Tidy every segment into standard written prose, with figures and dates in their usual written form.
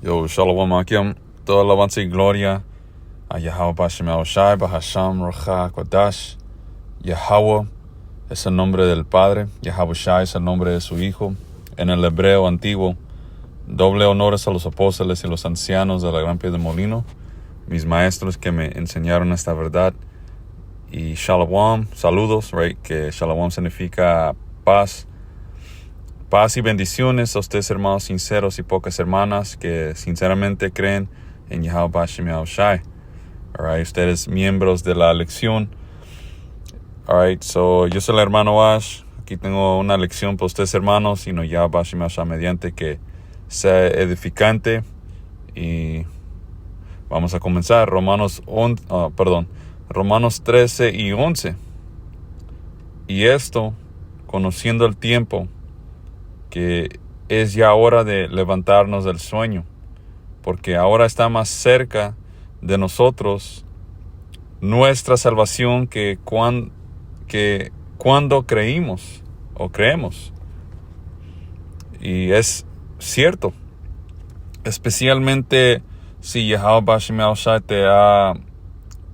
Yo, Shalom Akim, toda alabanza y gloria a Yahweh Bashem Yahushai, Bahasham, Roja, Kodash. Yahweh es el nombre del Padre, Yahushai es el nombre de su Hijo. En el hebreo antiguo, doble honores a los apóstoles y los ancianos de la Gran Piedra de Molino, mis maestros que me enseñaron esta verdad. Y Shalom, saludos, right? Que Shalom significa paz. Paz y bendiciones a ustedes, hermanos sinceros y pocas hermanas que sinceramente creen en Yahweh Bashem Yahushai. Alright, ustedes miembros de la lección. Alright, so yo soy el hermano Ash. Aquí tengo una lección para ustedes, hermanos, sino Yahweh Bashem Yahushai mediante que sea edificante. Y vamos a comenzar. Romanos 13 y 11. Y esto, conociendo el tiempo, que es ya hora de levantarnos del sueño, porque ahora está más cerca de nosotros nuestra salvación que cuando creímos o creemos. Y es cierto, especialmente si Yahweh Bashem Yahushai te ha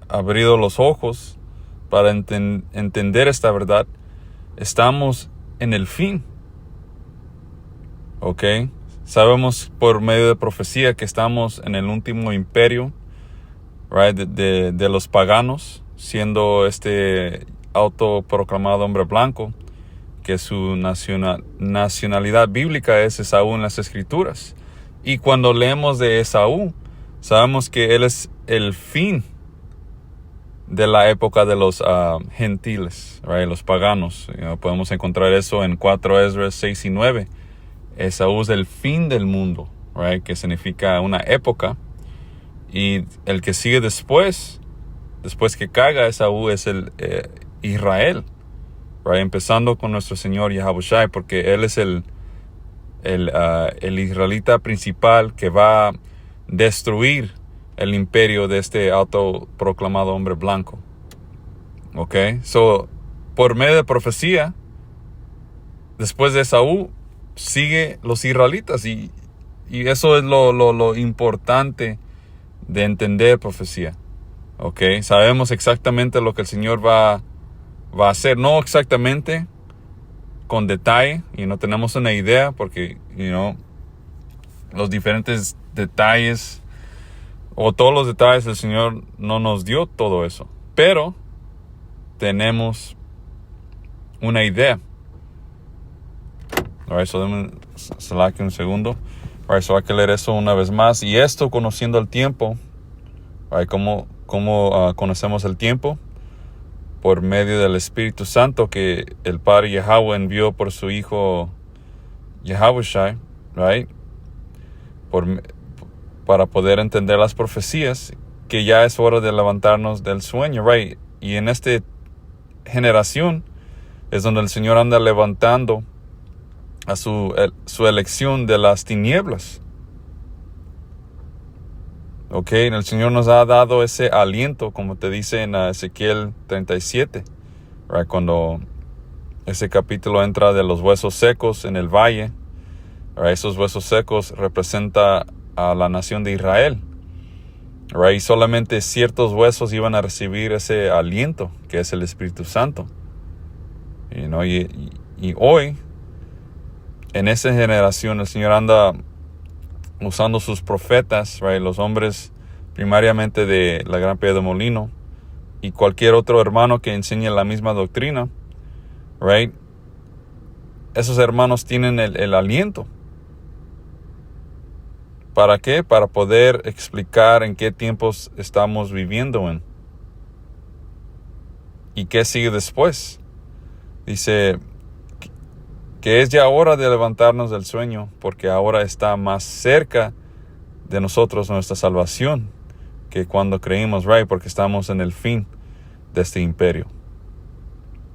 abrido los ojos para entender esta verdad. Estamos en el fin. Ok, sabemos por medio de profecía que estamos en el último imperio, right, de los paganos, siendo este autoproclamado hombre blanco, que su nacionalidad bíblica es Esaú en las Escrituras. Y cuando leemos de Esaú, sabemos que él es el fin de la época de los gentiles, right, los paganos. Podemos encontrar eso en 4 Esdras 6 y 9. Esaú es el fin del mundo, right? Que significa una época. Y el que sigue después que caiga Esaú, es el Israel, right? Empezando con nuestro Señor Yahushai, porque Él es el israelita principal que va a destruir el imperio de este autoproclamado hombre blanco. Ok, so, por medio de profecía, después de Esaú, sigue los israelitas, y eso es lo importante de entender profecía. Ok, sabemos exactamente lo que el Señor va a hacer, no exactamente con detalle, y no tenemos una idea porque los diferentes detalles o todos los detalles el Señor no nos dio todo eso, pero tenemos una idea. Alright, so denme un segundo. Alright, so hay que leer eso una vez más. Y esto conociendo el tiempo. Alright, ¿cómo conocemos el tiempo? Por medio del Espíritu Santo que el Padre Yahweh envió por su Hijo Yahushai, right? Para poder entender las profecías, que ya es hora de levantarnos del sueño, right? Y en esta generación es donde el Señor anda levantando a su elección de las tinieblas. Ok, el Señor nos ha dado ese aliento, como te dice en Ezequiel 37, right? Cuando ese capítulo entra de los huesos secos en el valle, right? Esos huesos secos representan a la nación de Israel, right? Y solamente ciertos huesos iban a recibir ese aliento, que es el Espíritu Santo. Y hoy, en esa generación, el Señor anda usando sus profetas, right? Los hombres primariamente de la Gran Piedra de Molino, y cualquier otro hermano que enseñe la misma doctrina, right? Esos hermanos tienen el aliento. ¿Para qué? Para poder explicar en qué tiempos estamos viviendo en. ¿Y qué sigue después? Dice que es ya hora de levantarnos del sueño, porque ahora está más cerca de nosotros nuestra salvación que cuando creímos, right? Porque estamos en el fin de este imperio.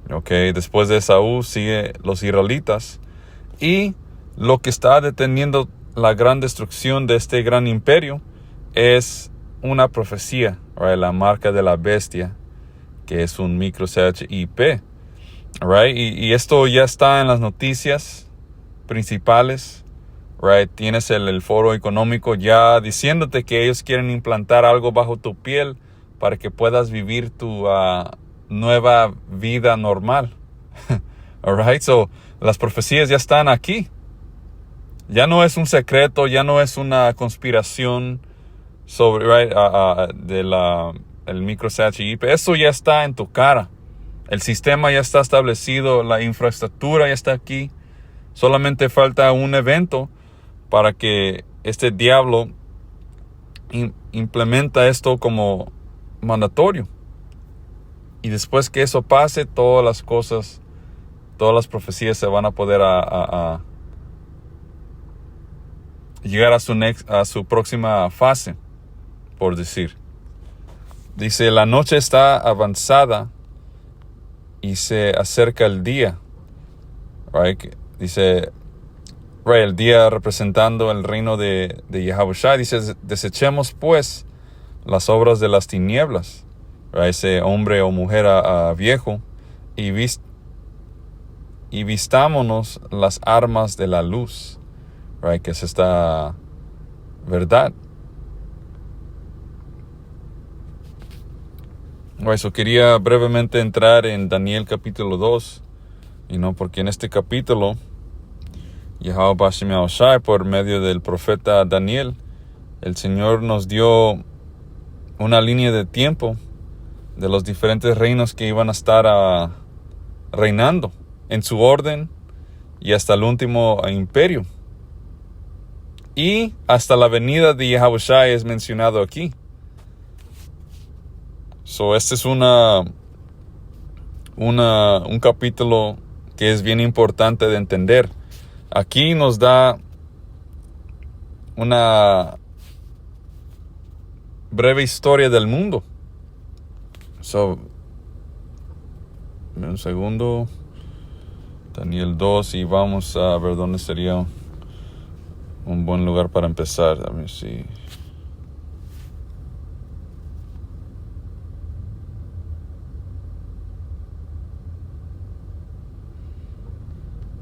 Ok, después de Esaú sigue los israelitas, y lo que está deteniendo la gran destrucción de este gran imperio es una profecía, right? La marca de la bestia, que es un microchip. Right? Y esto ya está en las noticias principales, right? Tienes el foro económico ya diciéndote que ellos quieren implantar algo bajo tu piel para que puedas vivir tu nueva vida normal. All right? So, las profecías ya están aquí. Ya no es un secreto, ya no es una conspiración sobre, right, el microchip. Eso ya está en tu cara. El sistema ya está establecido, la infraestructura ya está aquí. Solamente falta un evento para que este diablo implementa esto como mandatorio. Y después que eso pase, todas las cosas, todas las profecías se van a poder llegar a su próxima fase, por decir. Dice, la noche está avanzada y se acerca el día. Right? Dice, right, el día representando el reino de Yahushua. Dice, desechemos pues las obras de las tinieblas. Right? Ese hombre o mujer viejo. Y vistámonos las armas de la luz. Right? Que es esta verdad. Right, so quería brevemente entrar en Daniel capítulo 2. Porque en este capítulo, Yahweh Bashem Yahushai, por medio del profeta Daniel, el Señor nos dio una línea de tiempo de los diferentes reinos que iban a estar reinando en su orden y hasta el último imperio. Y hasta la venida de Yahushai es mencionado aquí. So, este es un capítulo que es bien importante de entender. Aquí nos da una breve historia del mundo. So, un segundo. Daniel 2 y vamos a ver dónde sería un buen lugar para empezar. A ver si...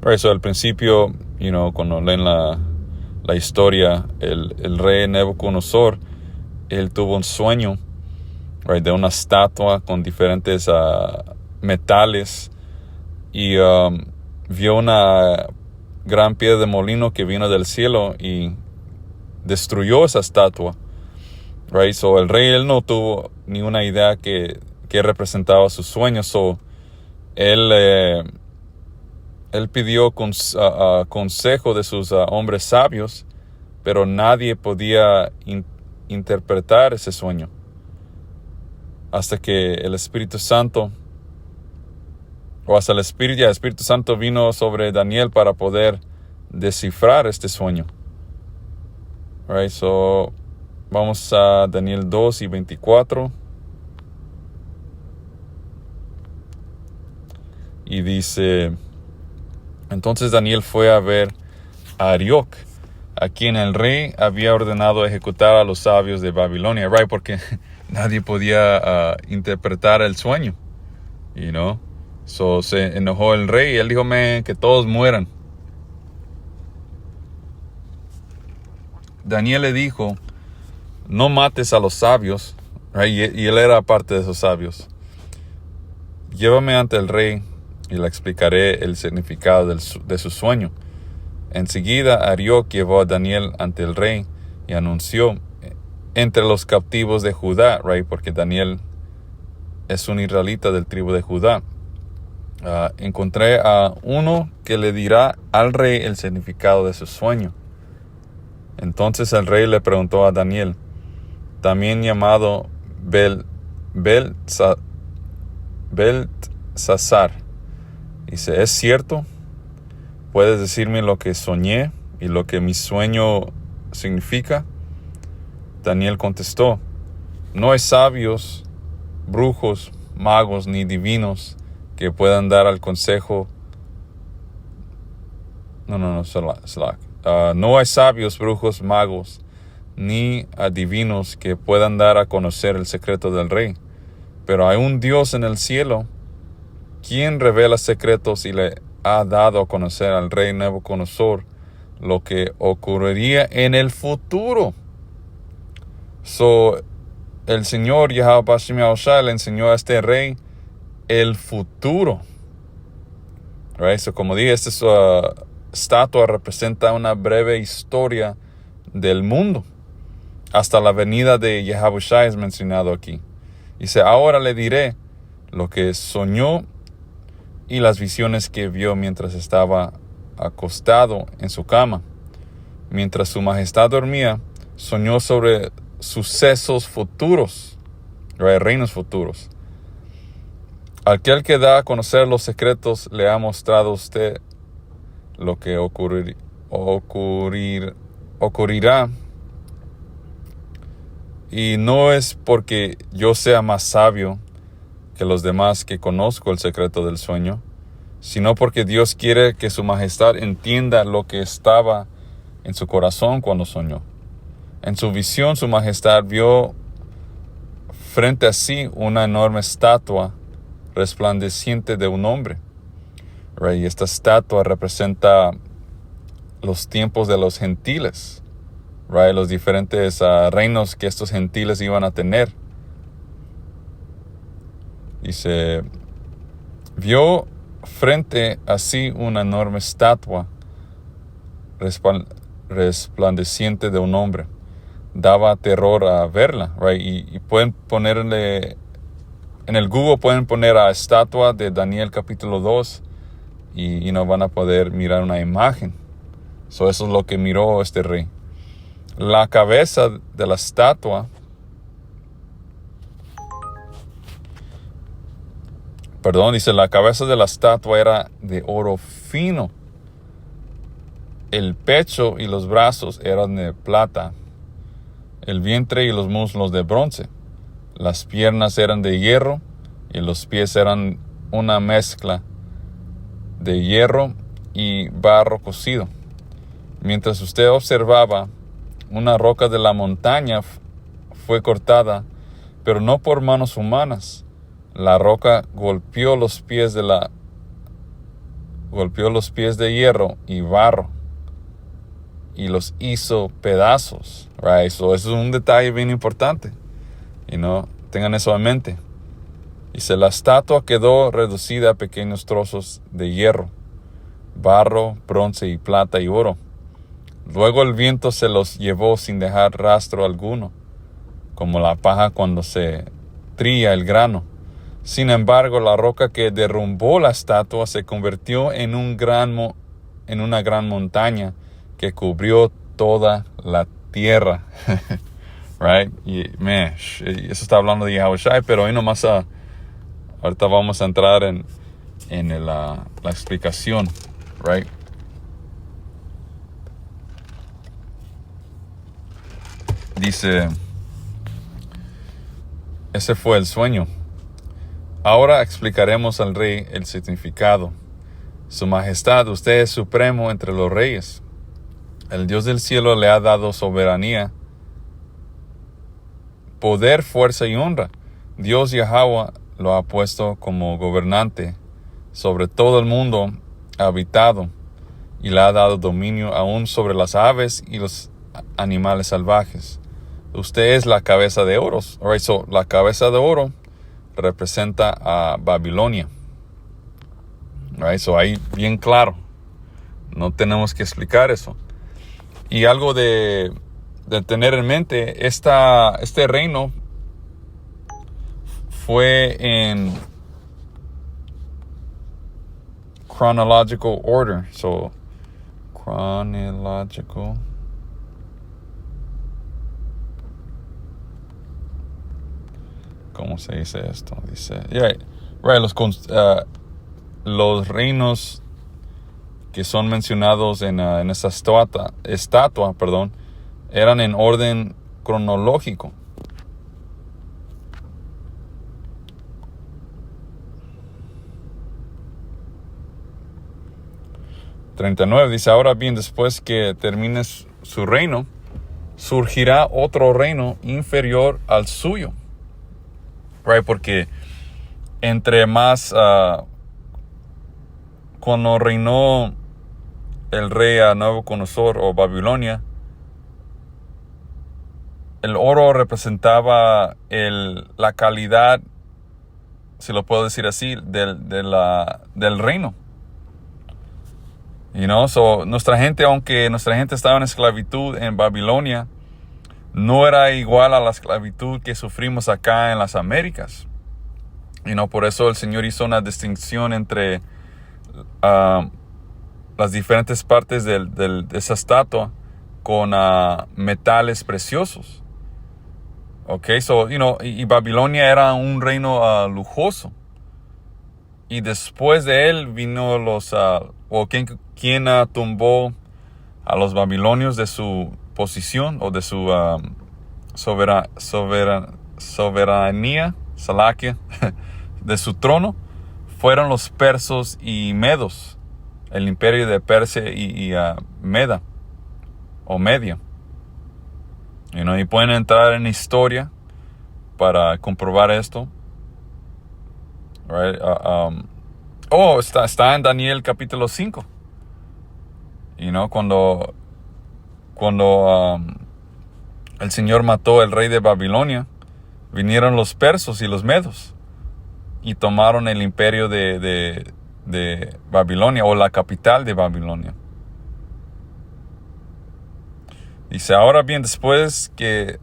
Right, so al principio, cuando leen la historia, el rey Nabucodonosor, él tuvo un sueño, right, de una estatua con diferentes metales y vio una gran piedra de molino que vino del cielo y destruyó esa estatua. Right, so el rey él no tuvo ni una idea que representaba sus sueños, so él pidió consejo de sus hombres sabios, pero nadie podía interpretar ese sueño. Hasta que el Espíritu Santo, el Espíritu Santo vino sobre Daniel para poder descifrar este sueño. Right, so vamos a Daniel 2 y 24. Y dice... Entonces Daniel fue a ver a Arioc, a quien el rey había ordenado ejecutar a los sabios de Babilonia, right? Porque nadie podía interpretar el sueño, So se enojó el rey y él dijo, que todos mueran. Daniel le dijo, no mates a los sabios, right? Y él era parte de esos sabios. Llévame ante el rey y le explicaré el significado de su sueño. Enseguida Arioc llevó a Daniel ante el rey y anunció entre los captivos de Judá, right? Porque Daniel es un israelita del tribu de Judá. Encontré a uno que le dirá al rey el significado de su sueño. Entonces el rey le preguntó a Daniel, también llamado Beltsasar. Dice, ¿es cierto? ¿Puedes decirme lo que soñé y lo que mi sueño significa? Daniel contestó, no hay sabios, brujos, magos ni divinos que puedan dar al consejo. No hay sabios, brujos, magos ni adivinos que puedan dar a conocer el secreto del rey. Pero hay un Dios en el cielo, quien revela secretos y le ha dado a conocer al rey Nabucodonosor lo que ocurriría en el futuro. So, el Señor Yahweh Bashem Yahushua le enseñó a este rey el futuro. Right? So, como dije, esta estatua representa una breve historia del mundo. Hasta la venida de Yahushua es mencionado aquí. Dice, ahora le diré lo que soñó y las visiones que vio mientras estaba acostado en su cama. Mientras su majestad dormía, soñó sobre sucesos futuros, reinos futuros. Aquel que da a conocer los secretos le ha mostrado a usted lo que ocurrirá. Y no es porque yo sea más sabio que los demás que conozco el secreto del sueño, sino porque Dios quiere que su majestad entienda lo que estaba en su corazón cuando soñó. En su visión, su majestad vio frente a sí una enorme estatua resplandeciente de un hombre. Y esta estatua representa los tiempos de los gentiles, los diferentes reinos que estos gentiles iban a tener. Dice, vio frente a sí una enorme estatua resplandeciente de un hombre. Daba terror a verla, y pueden ponerle, en el Google pueden poner a estatua de Daniel capítulo 2 y no van a poder mirar una imagen. Eso es lo que miró este rey. La cabeza de la estatua, dice, la cabeza de la estatua era de oro fino. El pecho y los brazos eran de plata. El vientre y los muslos de bronce. Las piernas eran de hierro y los pies eran una mezcla de hierro y barro cocido. Mientras usted observaba, una roca de la montaña fue cortada, pero no por manos humanas. La roca golpeó los pies de hierro y barro y los hizo pedazos. So, eso es un detalle bien importante. Tengan eso en mente. Dice, la estatua quedó reducida a pequeños trozos de hierro, barro, bronce y plata y oro. Luego el viento se los llevó sin dejar rastro alguno, como la paja cuando se trilla el grano. Sin embargo, la roca que derrumbó la estatua se convirtió en una gran montaña que cubrió toda la tierra. Y eso está hablando de Yahushua, pero hoy nomás ahorita vamos a entrar en la explicación, Dice, ese fue el sueño. Ahora explicaremos al rey el significado. Su majestad, usted es supremo entre los reyes. El Dios del cielo le ha dado soberanía, poder, fuerza y honra. Dios Yahweh lo ha puesto como gobernante sobre todo el mundo habitado y le ha dado dominio aún sobre las aves y los animales salvajes. Usted es la cabeza de oro. So, la cabeza de oro representa a Babilonia. So, ahí bien claro. No tenemos que explicar eso. Y algo de tener en mente, este reino fue en chronological order. So, chronological. ¿Cómo se dice esto? Dice, los reinos que son mencionados en esa estatua, eran en orden cronológico. ...39 dice, ahora bien, después que termine su reino, surgirá otro reino inferior al suyo. Porque entre más, cuando reinó el rey Nabucodonosor o Babilonia, el oro representaba la calidad, si lo puedo decir así, del reino. So nuestra gente, aunque nuestra gente estaba en esclavitud en Babilonia, no era igual a la esclavitud que sufrimos acá en las Américas. Por eso el Señor hizo una distinción entre las diferentes partes de esa estatua con metales preciosos. Y Babilonia era un reino lujoso. Y después de él vino quien tumbó a los babilonios de su posición o de su soberanía, Salaquia, de su trono, fueron los persos y medos, el imperio de Persia y Meda o Media. Y pueden entrar en historia para comprobar esto. Right? Está en Daniel capítulo 5. Cuando el Señor mató al rey de Babilonia, vinieron los persos y los medos y tomaron el imperio de Babilonia, o la capital de Babilonia. Dice, ahora bien, después de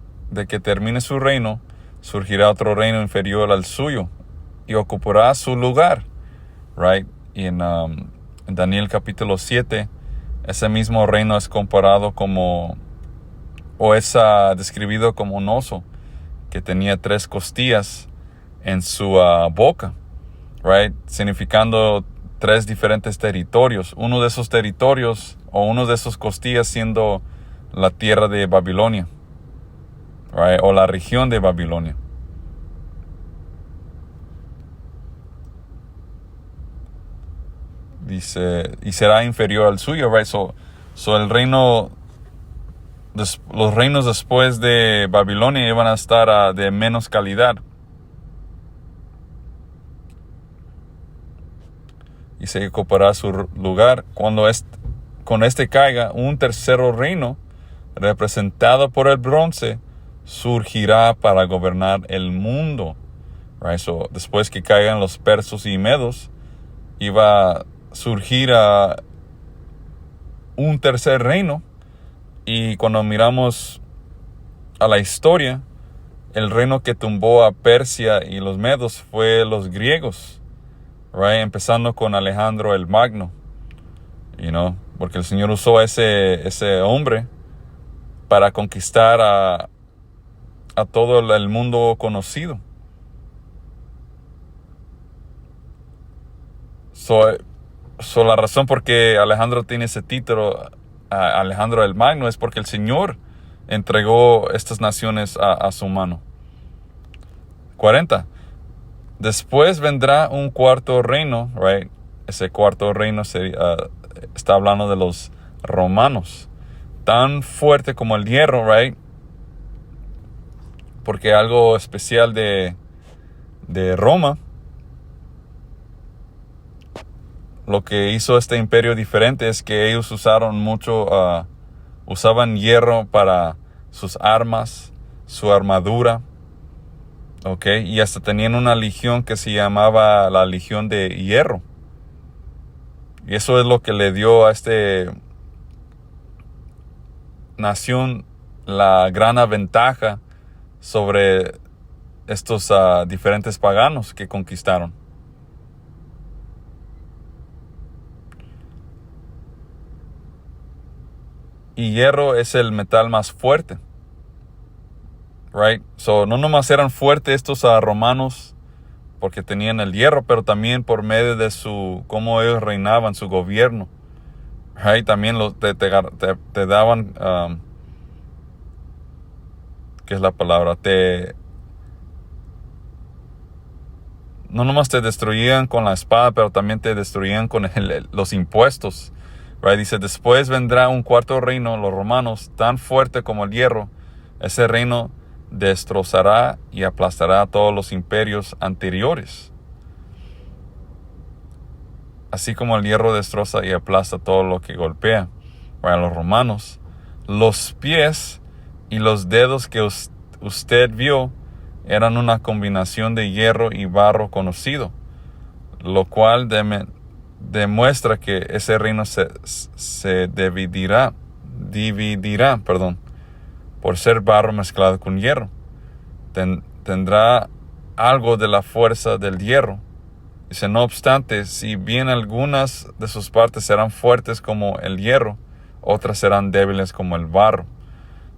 que termine su reino, surgirá otro reino inferior al suyo y ocupará su lugar. Right? Y en Daniel capítulo 7, ese mismo reino es comparado es describido como un oso que tenía 3 costillas en su boca, right? Significando 3 diferentes territorios. Uno de esos territorios o uno de esos costillas siendo la tierra de Babilonia, right? O la región de Babilonia. Dice, y será inferior al suyo, right? So el reino, los reinos después de Babilonia iban a estar de menos calidad. Y se ocupará su lugar cuando este caiga. Un tercero reino, representado por el bronce, surgirá para gobernar el mundo. Right? So, después que caigan los persos y medos, iba a surgir un tercer reino. Y cuando miramos a la historia, el reino que tumbó a Persia y los medos fue los griegos, right? Empezando con Alejandro el Magno, porque el Señor usó a ese hombre para conquistar a todo el mundo conocido. La razón por qué Alejandro tiene ese título, Alejandro el Magno, es porque el Señor entregó estas naciones a su mano. 40. Después vendrá un cuarto reino, right? Ese cuarto reino está hablando de los romanos, tan fuerte como el hierro, right? Porque algo especial de Roma, lo que hizo este imperio diferente es que ellos usaban hierro para sus armas, su armadura, y hasta tenían una legión que se llamaba la Legión de Hierro. Y eso es lo que le dio a esta nación la gran ventaja sobre estos diferentes paganos que conquistaron. Y hierro es el metal más fuerte. Right? So, no nomás eran fuertes estos romanos porque tenían el hierro, pero también por medio de cómo ellos reinaban, su gobierno. Right? También te daban, ¿qué es la palabra? No nomás te destruían con la espada, pero también te destruían con los impuestos. Right? Dice, después vendrá un cuarto reino, los romanos, tan fuerte como el hierro. Ese reino destrozará y aplastará a todos los imperios anteriores. así como el hierro destroza y aplasta todo lo que golpea. Para los romanos, los pies y los dedos que usted vio eran una combinación de hierro y barro conocido, lo cual demuestra que ese reino se dividirá, por ser barro mezclado con hierro. Tendrá algo de la fuerza del hierro. Dice, no obstante, si bien algunas de sus partes serán fuertes como el hierro, otras serán débiles como el barro.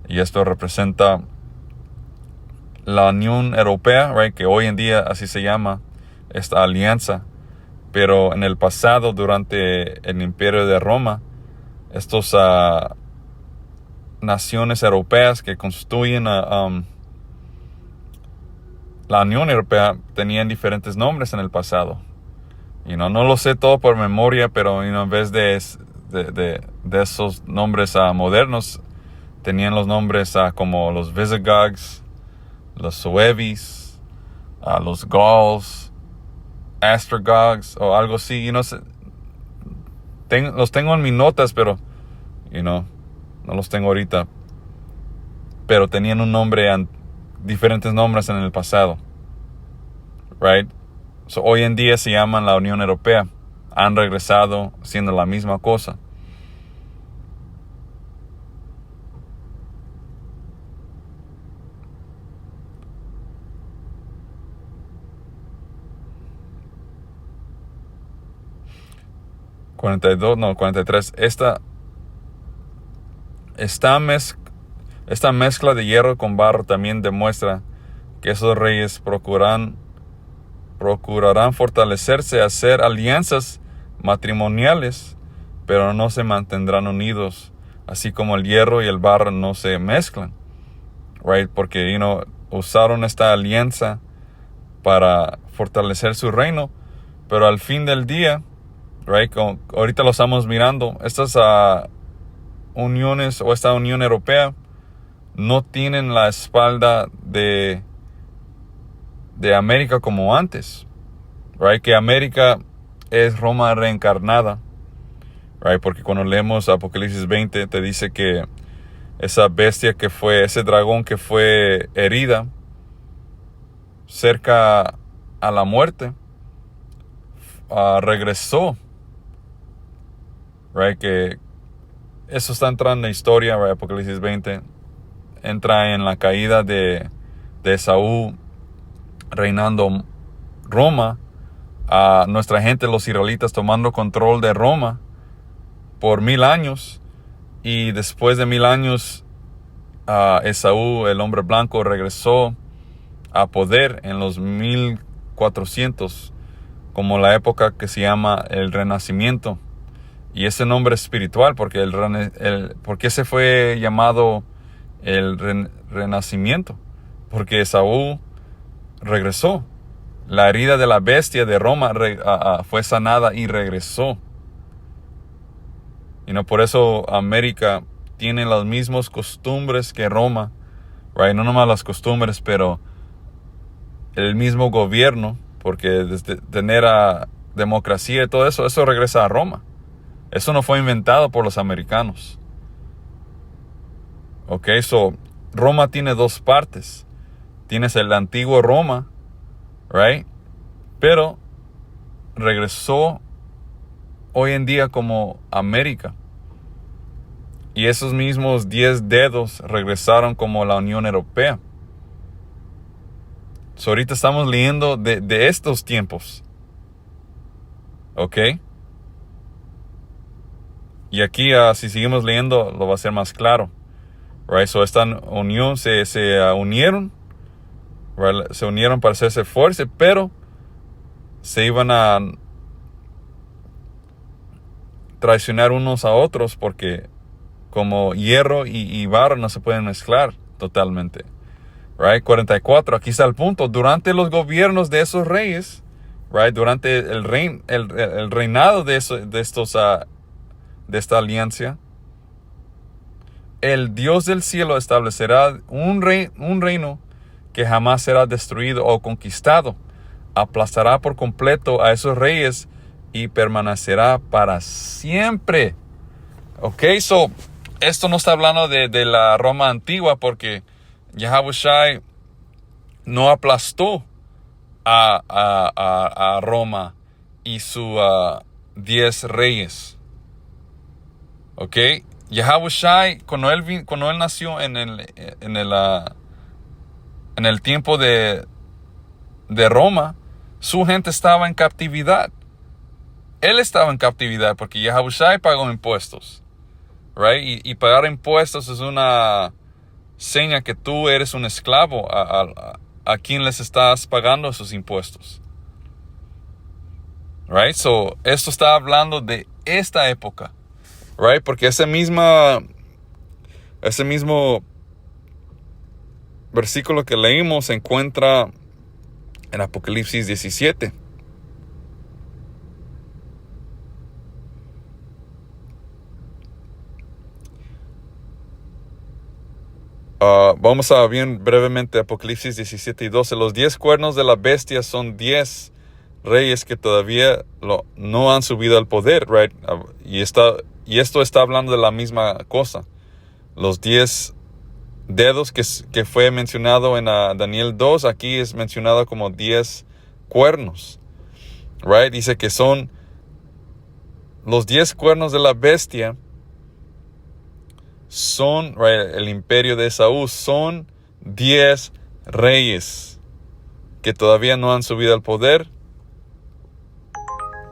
Y esto representa la Unión Europea, right, que hoy en día así se llama esta alianza. Pero en el pasado, durante el Imperio de Roma, estos naciones europeas que constituyen la Unión Europea tenían diferentes nombres en el pasado. No lo sé todo por memoria, pero en vez de esos nombres modernos, tenían los nombres como los Visigoths, los Suevis, los Gauls, Ostrogoths o algo así. No sé. Los tengo en mis notas, pero no los tengo ahorita. Pero tenían un nombre, diferentes nombres en el pasado. Right? So, hoy en día se llaman la Unión Europea. Han regresado siendo la misma cosa. $42, Esta mezcla de hierro con barro también demuestra que esos reyes procurarán fortalecerse, hacer alianzas matrimoniales, pero no se mantendrán unidos, así como el hierro y el barro no se mezclan, right? Porque usaron esta alianza para fortalecer su reino, pero al fin del día, right, ahorita lo estamos mirando, estas uniones o esta Unión Europea no tienen la espalda de América como antes, right? Que América es Roma reencarnada, right? Porque cuando leemos Apocalipsis 20 te dice que esa bestia ese dragón que fue herida cerca a la muerte, regresó, right? Que eso está entrando en la historia, right? Apocalipsis 20 entra en la caída de Esaú reinando Roma, a nuestra gente, los israelitas, tomando control de Roma por 1000 años, y después de 1000 años Esaú, el hombre blanco, regresó a poder en los 1400, como la época que se llama el Renacimiento. Y ese nombre espiritual, porque porque se fue llamado el Renacimiento, porque Esaú regresó. La herida de la bestia de Roma fue sanada y regresó. Por eso América tiene las mismas costumbres que Roma, right? No nomás las costumbres, pero el mismo gobierno, porque desde tener democracia y todo eso regresa a Roma. Eso no fue inventado por los americanos. Okay, so Roma tiene dos partes. Tienes el antiguo Roma, right? Pero regresó hoy en día como América. Y esos mismos 10 dedos regresaron como la Unión Europea. So ahorita estamos leyendo de estos tiempos. ¿Ok? Y aquí si seguimos leyendo lo va a ser más claro. Right? So esta unión se unieron. Right? Se unieron para hacerse fuerza, pero se iban a traicionar unos a otros, porque como hierro y barro no se pueden mezclar totalmente. Right? 44, aquí está el punto. Durante los gobiernos de esos reyes, right? Durante el reinado de esta alianza, el Dios del cielo establecerá un reino que jamás será destruido o conquistado. Aplastará por completo a esos reyes y permanecerá para siempre. Ok, so esto no está hablando de la Roma antigua, porque Yahushua no aplastó a Roma y sus 10 reyes. Ok, Yahushua, cuando él nació en el tiempo de Roma, su gente estaba en captividad. Él estaba en captividad porque Yahushua pagó impuestos. Right? Y pagar impuestos es una seña que tú eres un esclavo a quien les estás pagando esos impuestos. Right? So, esto está hablando de esta época. Right? Porque ese mismo versículo que leímos se encuentra en Apocalipsis 17. Vamos a ver brevemente Apocalipsis 17 y 12. Los 10 cuernos de la bestia son 10 reyes que todavía no han subido al poder, right? Y esto está hablando de la misma cosa. Los 10 dedos que fue mencionado en Daniel 2, aquí es mencionado como 10 cuernos, right? Dice que son los 10 cuernos de la bestia. Son, right, el imperio de Esaú, son 10 reyes que todavía no han subido al poder.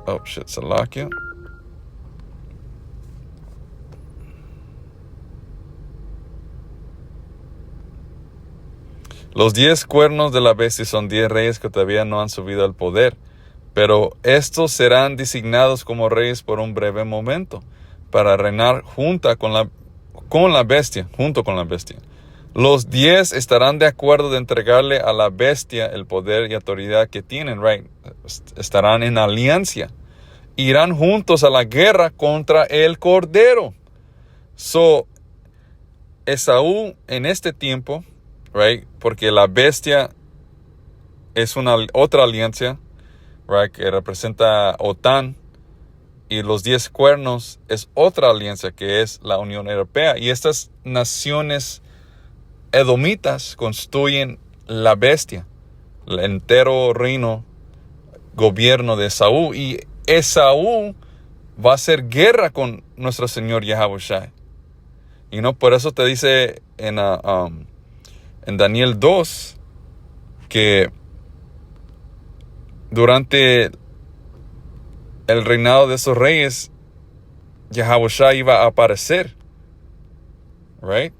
Oh, shit, Salakia. Los 10 cuernos de la bestia son 10 reyes que todavía no han subido al poder, pero estos serán designados como reyes por un breve momento, para reinar junto con la bestia. Los 10 estarán de acuerdo de entregarle a la bestia el poder y autoridad que tienen, right? Estarán en alianza. Irán juntos a la guerra contra el Cordero. So, Esaú en este tiempo, right? Porque la bestia es otra alianza, right? Que representa OTAN. Y los 10 cuernos es otra alianza que es la Unión Europea. Y estas naciones edomitas constituyen la bestia, el entero reino, gobierno de Esaú. Y Esaú va a hacer guerra con nuestro Señor Yahushua. Y no, por eso te dice en Daniel 2 que durante el reinado de esos reyes, Yahushua iba a aparecer. Right?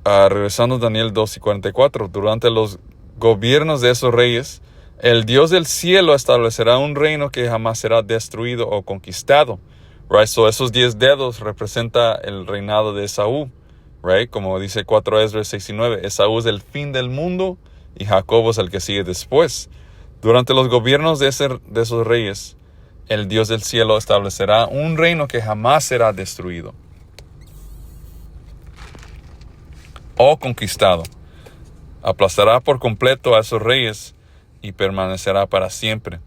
Regresando a Daniel 2 y 44. Durante los gobiernos de esos reyes, el Dios del cielo establecerá un reino que jamás será destruido o conquistado. Right? So esos 10 dedos representa el reinado de Esaú. Right? Como dice 4 Esdras 6 y 9. Esaú es el fin del mundo y Jacob es el que sigue después. Durante los gobiernos de esos reyes, el Dios del cielo establecerá un reino que jamás será destruido o conquistado. Aplastará por completo a esos reyes y permanecerá para siempre.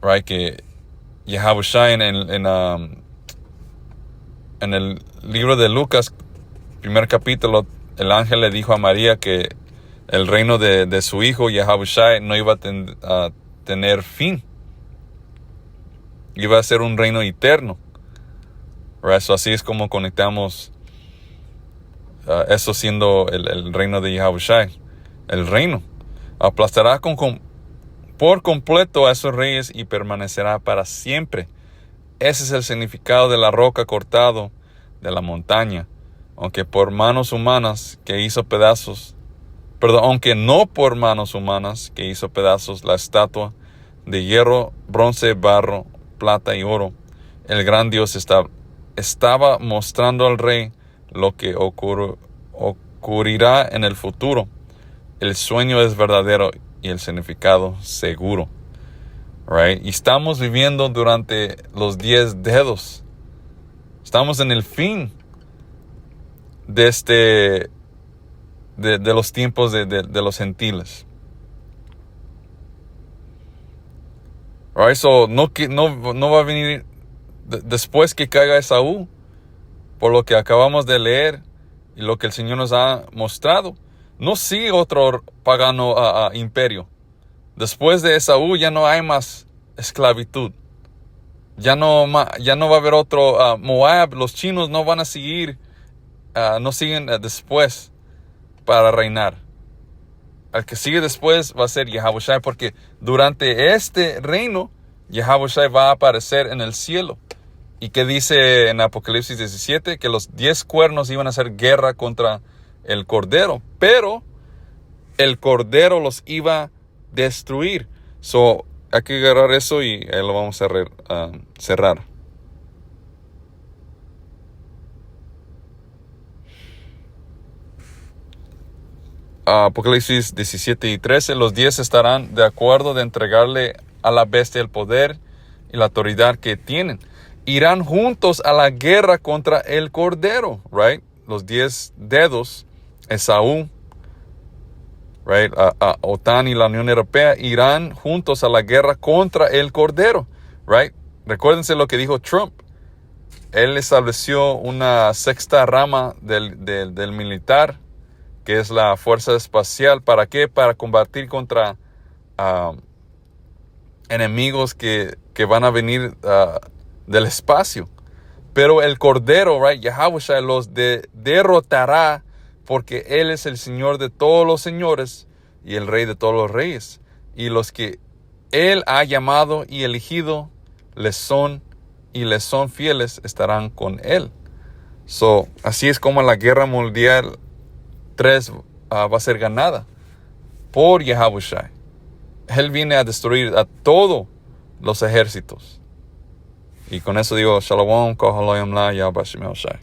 Right? Que Yahushua en el libro de Lucas, primer capítulo, el ángel le dijo a María que el reino de su hijo Yahushua no iba a tener fin. Iba a ser un reino eterno. Right? So así es como conectamos eso siendo el reino de Yahushua. El reino aplastará por completo a esos reyes y permanecerá para siempre. Ese es el significado de la roca cortado de la montaña. Aunque no por manos humanas que hizo pedazos la estatua de hierro, bronce, barro, plata y oro, el gran Dios estaba mostrando al rey lo que ocurrirá en el futuro. El sueño es verdadero y el significado seguro. Right? Y estamos viviendo durante los 10 dedos. Estamos en el fin de de los tiempos de los gentiles. Right? So, no va a venir después que caiga Esaú, por lo que acabamos de leer y lo que el Señor nos ha mostrado. No sigue otro pagano imperio. Después de Esaú ya no hay más esclavitud. Ya no va a haber otro Moab. Los chinos no van a seguir, no siguen después para reinar. El que sigue después va a ser Yahawashi, porque durante este reino Yahawashi va a aparecer en el cielo. ¿Y qué dice en Apocalipsis 17? Que los 10 cuernos iban a hacer guerra contra el Cordero, pero el Cordero los iba a destruir. So, hay que agarrar eso y ahí lo vamos a cerrar. Apocalipsis 17 y 13. Los 10 estarán de acuerdo de entregarle a la bestia el poder y la autoridad que tienen. Irán juntos a la guerra contra el Cordero, right? Los 10 dedos, Esaú, right? OTAN y la Unión Europea irán juntos a la guerra contra el Cordero, right? Recuérdense lo que dijo Trump. Él estableció una sexta rama del militar, que es la fuerza espacial. ¿Para qué? Para combatir contra enemigos que van a venir del espacio. Pero el Cordero, right, Yahawashi, los derrotará, porque Él es el Señor de todos los señores y el Rey de todos los reyes. Y los que Él ha llamado y elegido les son fieles, estarán con Él. So, así es como la guerra mundial 3 va a ser ganada por Yahawashi. Él viene a destruir a todos los ejércitos. Y con eso digo, Shalom, Kohaloyam La, Yahweh Shai.